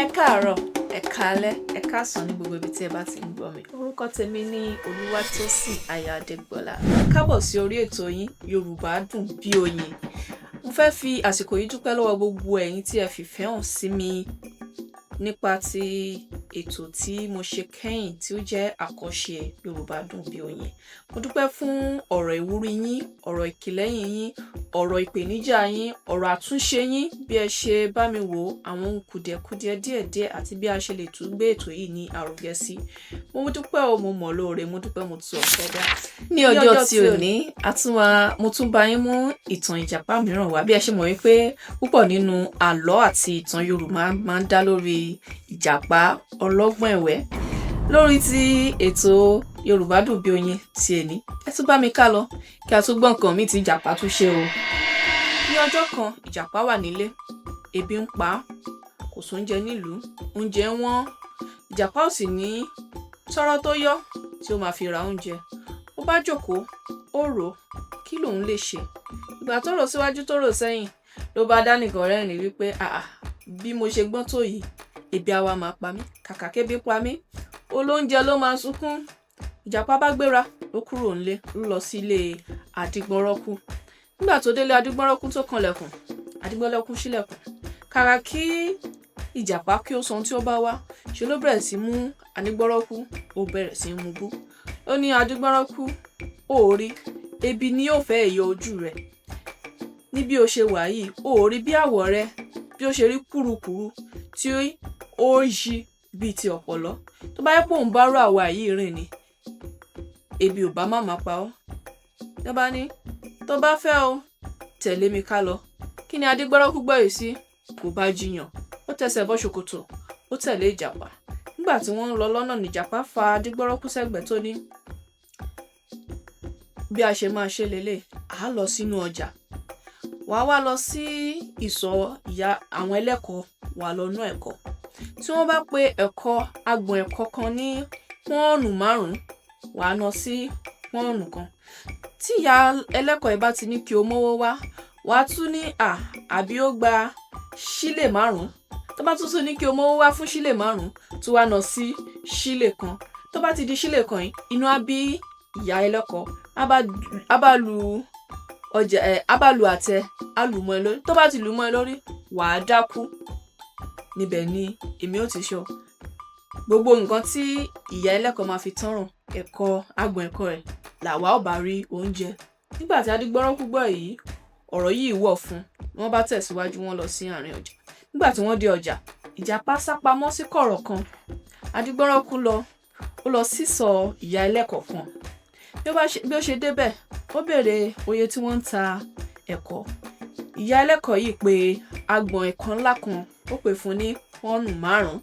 Ẹ káàárọ̀, ẹ káalẹ́, ẹ káàsán ní gbogbo ibi tí ẹ bá ti ń gbọ́ mi. Orúkọ tèmi ní Olúwatósìn Aya Adégbọlá. Káàbọ̀ sí orí ètò yín Yorùbá dùn bí oyin. Mo fẹ́ fi àsìkò yìí dúpẹ́ lọ́wọ́ gbogbo ẹ̀yin tí ẹ fìfẹ́ hàn sí mi nípa ti ètò tí mo ṣe kẹ́yìn tí ó jẹ́ àkọ́ṣe Yorùbá dùn bí oyin. Mo dúpẹ́ fún ọ̀rọ̀ ìwúrí yín, ọ̀rọ̀ ìkìlẹ́yìn yín, ọ̀rọ̀ ìpèníjà yín, ọ̀rọ̀ àtúnṣe yín bí ẹ ṣe bá mi wò àwọn kùdìẹ̀kudiẹ díẹ̀díẹ̀ àti bí a ṣe lè tún gbé ètò yìí ní àrògẹ́ sí. Mo dúpẹ́ o, mo mọ̀ lóore, mo dúpẹ́ mo tún ọ̀fẹ́ dá. Ní ọjọ́ tí òní, mo tún bá yín mú ìtàn Ìjàpá mìíràn wá. Bí ẹ ṣe mọ̀ wípé púpọ̀ nínú àlọ́ àti ìtàn Yorùbá máa ń dá lórí Ìjàpá ọlọ́gbọ́n ẹ̀wẹ́. Lórí ti ètò Yorùbá dùn bí oyin ti èní, ẹ tún bá mi ká lọ kí a tún gbọ́ nǹkan mi tí Ìjàpá tún ṣe o. Ní ọjọ́ kan, Ìjàpá wà nílé, ebi ń pa á, kò sóúnjẹ nílùú, oúnjẹ wọ́n. Ìjàpá ò sì ní tọ́rọ́ tó yọ tí ó máa fi ra oúnjẹ. Ó bá jókòó, ó rò ó, kí lòun lè ṣe. Ìgbà tó rò síwájú tó rò sẹ́yìn, ló bá dá nìkan rẹ́rìn wípé bí mo ṣe gbọ́n tó yìí, ebi àwa máa pa mí, kàkà kébi pa mí, olóúnjẹ ló máa sunkún. Ìjàpá bá gbéra, ló kúrò nílé, ló lọ sí ilé Adígbọ́nrọ́kú. Nígbà tó délé Adígbọ́nrọ́kú tó kanlẹ̀kùn, Adígbọ́nrọ́kú ṣílẹ̀kùn. Kàkà kí Ìjàpá kí ó sọ ohun tí ó bá wá, ṣe ló bẹ̀rẹ̀ sí mú Adígbọ́nrọ́kú, ó bẹ̀rẹ̀ sí mú bú. Ó ní Adígbọ́nrọ́kú, ó rí, ebi ni yóò fẹ́ yọ ojú rẹ̀. Ní bí o ṣe wà yìí, ó rí bí àwọ̀ rẹ bí ó ṣe rí kúrukùru tí ó yí bíi ti ọ̀pọ̀lọ́. Tó bá yẹ pé òun bá rú àwa yìí rìn ni, ebi ò bá má pa ọ́. Ló bá ní, tó bá fẹ́ o, tẹ̀lé mi ká lọ. Kí ni Adígbọ́nrọ́kú gbọ́ yìí sí? Kò bá jiyàn. Ó tẹsẹ̀ bọ́ ṣòkòtò, ó tẹ̀lé Ìjàpá. Nígbà tí wọ́n ń lọ lọ́nà ní Ìjàpá fa Adígbọ́nrọ́kú sẹ́gbẹ̀ẹ́ tó ní, bí a ṣe máa ṣe lélẹ̀, a lọ sínú ọjà. Wàá wá lọ sí ìsọ̀ ìyá àwọn ẹlẹ́kọ̀ọ́, wà lọ nú ẹ̀kọ́. Tí wọ́n bá pe agbọ̀n ẹ̀kọ́ kan ní pọ́ọ̀nù 5, wà á ná sí pọ́ọ̀nù kan. Tí ìyá ẹlẹ́kọ̀ọ́ yìí bá ti ní kí o mówó wá, wà á tún ní àbí ó gba ṣílè 5. Tó bá tún ní kí o mówó wá fún ṣílè 5, tó wá ná sí ṣílè kan. Tó bá ti di ṣílè kan yìí, inú á bí ìyá ẹlẹ́kọ̀ọ́, á bá lu àtẹ, á lù mọ́ ẹ lórí. Tó bá ti lù mọ́ ẹ lórí, wà á dákú. Níbẹ̀ ni èmi ó ti sọ. Gbogbo nǹkan tí ìyá ẹlẹ́kọ̀ọ́ máa fi tọ́ràn agbọ̀n ẹ̀kọ́ rẹ̀ làwa ò bá rí oúnjẹ. Nígbà tí Adígbọ́nrọ́kú gbọ́ èyí, ọ̀rọ̀ yìí wọ̀ fún. Wọ́n bá tẹ̀síwájú, wọ́n lọ sí àárín ọjà. Nígbà tí wọ́n dé ọjà, Ìjàpá sápamọ́ sí kọ̀rọ̀ kan. Adígbọ́nrọ́kú lọ sísọ̀ ìyá ẹlẹ́kọ̀ọ́ kan. Bí ó ṣe débẹ̀, ó béèrè oye tí wọ́n ń ta ẹ̀kọ́. Ìyá ẹlẹ́kọ̀ọ́ yìí pé agbọ̀n ẹ̀kọ́ ńlá kan, ó pè fún ní pọ́ọ̀nù 5.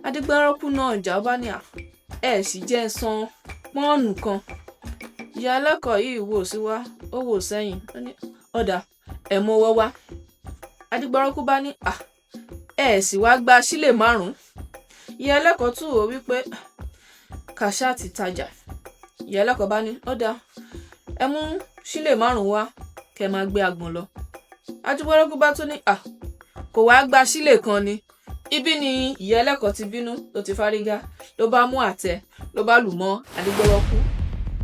Adígbọ́nrọ́kú náà ọjà, ó bá ní sì jẹ́ san pọ́ọ̀nù kan. Ìyá ẹlẹ́kọ̀ọ́ yìí wò sí wá, ó wò sẹ́yìn, ó ní ọ̀dà, ẹ mú owó wá. Adígbọ́nrọ́kú bá ní sì wá gba ṣílè 5. Ìyá ẹlẹ́kọ̀ọ́ tún wò wípé kàṣá ti tajà. Ìyá ẹlẹ́kọ̀ọ́ bá ní ọ̀dà, ẹ mú ṣílè 5 wá, kẹ́ máa gbé agbọ̀n lọ. Adígbọ́nrọ́kú bá tún ní kò wá gba ṣílè kan ni. Ibi ni ìyá ẹlẹ́kọ̀ọ́ ti bínú, ló ti fárígá, ló bá mú àtẹ, ló bá lù mọ́ Adígbọ́nrọ́kú.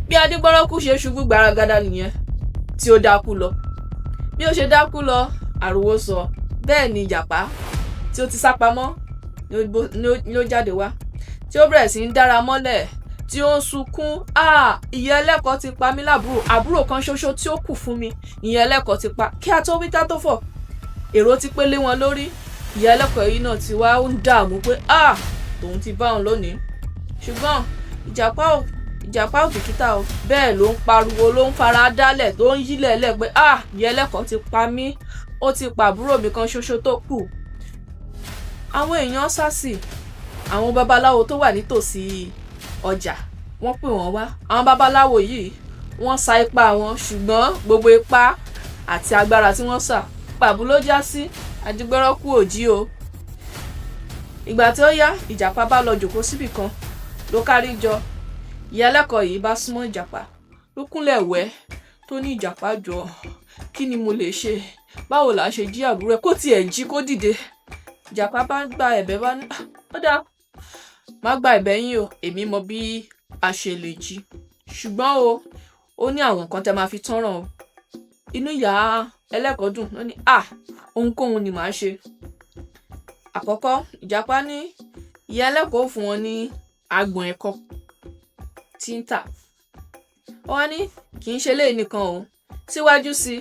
Bí Adígbọ́nrọ́kú ṣe ṣubú gbaragada nìyẹn tí ó dákú lọ. Bí ó ṣe dákú lọ, àròwó sọ. Bẹ́ẹ̀ ni Ìjàpá tí ó ti sápamọ́ ló jáde wá, tí ó bẹ̀rẹ̀ sí ń dára mọ́lẹ̀, tí ó ń sunkún. Ìyá ẹlẹ́kọ̀ọ́ ti pa mí lábúrò, àbúrò kan ṣoṣo tí ó kù fún mi, ìyá ẹlẹ́kọ̀ọ́ ti pa. Kí a tó wí ká tó fọ̀, èrò ti pé lé wọn lórí. Ìyá ẹlẹ́kọ̀ọ́ yìí náà ti wá ń dààmú pé tòun ti bá òun lónìí. Ṣùgbọ́n Ìjàpá ò bìkítà o. Bẹ́ẹ̀ ló ń pariwo, ló ń fara dálẹ̀, tó ń yílẹ̀ lẹ̀ pé ìyá ẹlẹ́kọ̀ọ́ ti pa mí, ó ti pa àbúrò mi kan ṣoṣo tó kù. Àwọn èèyàn sá sí àwọn babaláwo tó wà nítòsí ọjà, wọ́n pè wọ́n wá. Àwọn babaláwo yìí, wọ́n sa ipá wọn, ṣùgbọ́n gbogbo ipá àti agbára tí wọ́n sà, pàbó ló já sí. Adígbọ́nrọ́kú ò jí o. Ìgbà tí ó yá, Ìjàpá bá lọ jòkó síbì kan, ló kárí jọ. Ìyá ẹlẹ́kọ̀ọ́ yìí bá súnmọ́ Ìjàpá, ló kúnlẹ̀ wẹ́, tó ní Ìjàpá jọ̀ọ́, kí ni mo lè ṣe? Báwo la ṣe jí àbúrò ẹ? Kó tiẹ̀ jí, kó dìde. Ìjàpá bá gba ẹ̀bẹ̀ bá ní ó dáa má gba ẹ̀bẹ̀ yín o, èmi mọ bí a ṣe lè jí, ṣùgbọ́n o ó ní àwọn nǹkan tẹ́ máa fi tọ́ràn o. Inú ìyá ẹlẹ́kọ̀ọ́ dùn ló ní ohunkóhun ni màá ṣe. Àkọ́kọ́ Ìjàpá ní ìyá ẹlẹ́kọ̀ọ́ fún wọn ní agbọ̀n ẹ̀kọ tí ń tà. Ó wá ní kì í ṣe léyìí nìkan o, síwájú sí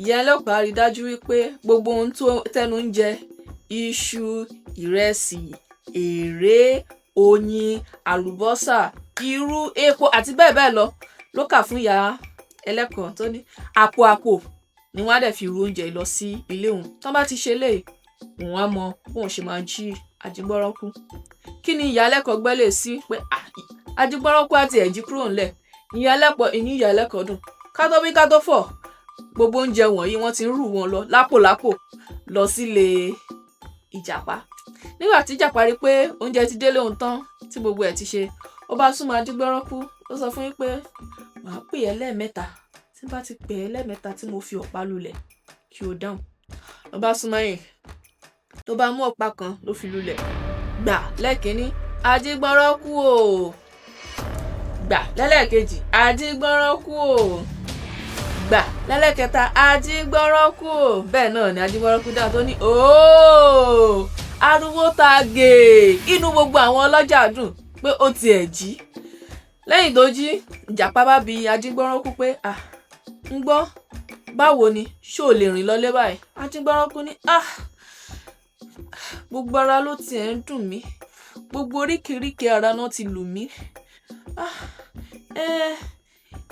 ìyá ẹlẹ́kọ̀ọ́ rí dájú wípé gbogbo ohun tó tẹnu ń jẹ, iṣu, ìrẹsì, èré, oyin, àlùbọ́sà, irú, epo àti bẹ́ẹ̀ bẹ́ẹ̀ ló kà fún ìyá ẹlẹ́kọ̀ọ́ tó ní àpò ni wọ́n á dẹ̀ fi ru oúnjẹ lọ sí ilé òun. Tán bá ti ṣe léyìí òun á mọ bóun ṣe máa jí Ajígbọ́rọ́kú. Kí ni ìyá ẹlẹ́kọ̀ọ́ gbẹ́lẹ̀ sí pé Ajígbọ́rọ́kú àti ẹ̀jí kúrò ńlẹ̀. Ìyá ẹlẹ́kọ̀ọ́ dùn. Ká tó fọ̀ gbogbo oúnjẹ wọ̀nyí wọ́n ti ń rù wọn lọ lápò lọ sílé Ìjàpá. Nígbà tí Ìjàpá rí pé oúnjẹ ti délé òun tán tí gbogbo ẹ̀ ti ṣe, ó bá súnmọ́ Ajígbọ́rọ́kú ó sọ fún yín pé màá pè ẹ́ lẹ́ẹ̀mẹ́ta, tí bá ti pè ẹ́ lẹ́ẹ̀mẹ́ta tí mo fi ọ̀pá lulẹ̀ kí o dáhùn. Ló bá súnmọ́ yìí tó bá mú ọ̀pá kan ló fi lulẹ̀. Gbà lẹ́ẹ̀kínní Ajígbọ́rọ́kú o. Gbà lẹ́lẹ́kejì Ajígbọ́rọ́kú o. Gbà lẹ́lẹ́kẹta Ajígbọ́rọ́kú o. Bẹ́ẹ̀ náà ni Ajígbọ́rọ́kú dáhùn tó ní ooo ariwo ta gè. Inú gbogbo àwọn ọlọ́jà dùn pé ó tiẹ̀ jí. Lẹ́yìn tó jí Ìjàpá bá bi Ajígbọ́rọ́kú pé ń gbọ́ báwo ni ṣó lè rìn lọlé báyìí. Ajígbọ́rọ́kú ní gbogbo ara ló tiẹ̀ ń dùn mí, gbogbo oríkèéríkèé ara náà ti lù mí.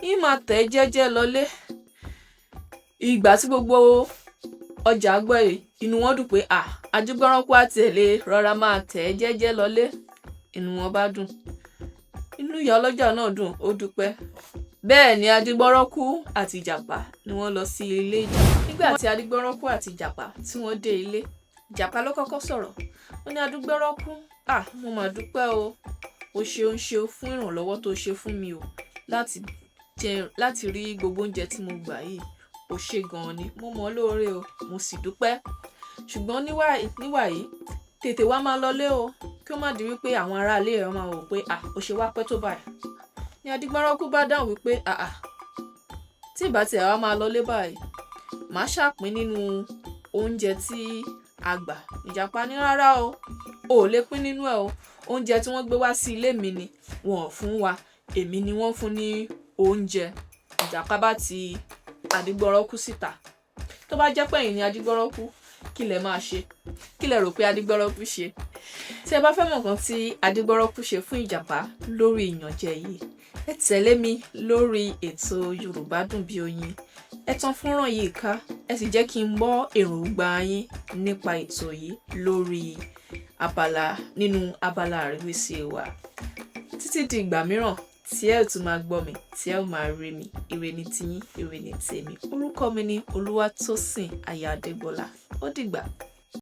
Yín máa tẹ̀ jẹ́jẹ́ lọlé. Ìgbà tí gbogbo ọjà gbọ́ yìí inú wọn dùn pé Ajígbọ́rọ́kú àti ẹ̀ lè rọra máa tẹ̀ jẹ́jẹ́ lọlé. Inú wọn bá dùn, inú ìyá ọlọ́jà náà dùn, ó dúpẹ́. Bẹ́ẹ̀ ni Ajígbọ́rọ́kú àti Ìjàpá ni wọ́n lọ sí ilé Ìjàpá. Nígbà tí Ajígbọ́rọ́kú àti Ìjàpá tí wọ́n dé ilé, Ìjàpá ló kọ́kọ́ sọ̀rọ̀. Ó ní Ajígbọ́rọ́kú mo mà dúpẹ́ o ṣeun fún ìrànlọ́wọ́ tó ṣe fún mi o láti rí gbogbo oúnjẹ tí mo gbà yìí. O ṣe gan-an ni, mo mọ̀ lóore o, mo sì dúpẹ́. Ṣùgbọ́n níwà yìí tètè wá máa lọlé o, kí ó má di wípé àwọn aráalé ẹ̀ máa wò pé o ṣe wá pẹ́ tó báyìí. Ni Ajígbọ́rọ́kú bá dáhùn wípé tí ìbá tiẹ̀ wá máa lọlé báyìí, màá ṣàpín nínú oúnjẹ tí a gbà. Ìjàpá ní rárá o, ò lè pín nínú ẹ̀ o, oúnjẹ tí wọ́n gbé wá sí ilé mi ni wọn ò fún wa, èmi ni wọ́n fún ní oúnjẹ. Ìjàpá bá ti Ajígbọ́rọ́kú síta. Tó bá jẹ́ pé ẹ̀yin ni Ajígbọ́rọ́kú, kí lẹ máa ṣe? Kí lẹ rò pé Ajígbọ́rọ́kú ṣe? Tí ẹ bá fẹ́ mọ̀ nǹkan tí Ajígbọ́rọ́kú ṣe fún Ìjàpá lórí ìyànjẹ yìí, ẹ tẹ̀lé mi lórí ètò Yorùbá Dùn Bí Oyin. Ẹ tàn fọ́nrán yìí ká, ẹ sì jẹ́ kí n gbọ́ èròǹgbà yín nípa ètò yìí nínú abala àríwísí wa. Títí di ìgbà mìíràn tí ẹ tún máa gbọ́ mi, tí ẹ máa rí mi, ire ni tiyín, ire ni tèmi. Orúkọ mi ni Olúwatósìn Aya Adégbọlá. Ó dìgbà.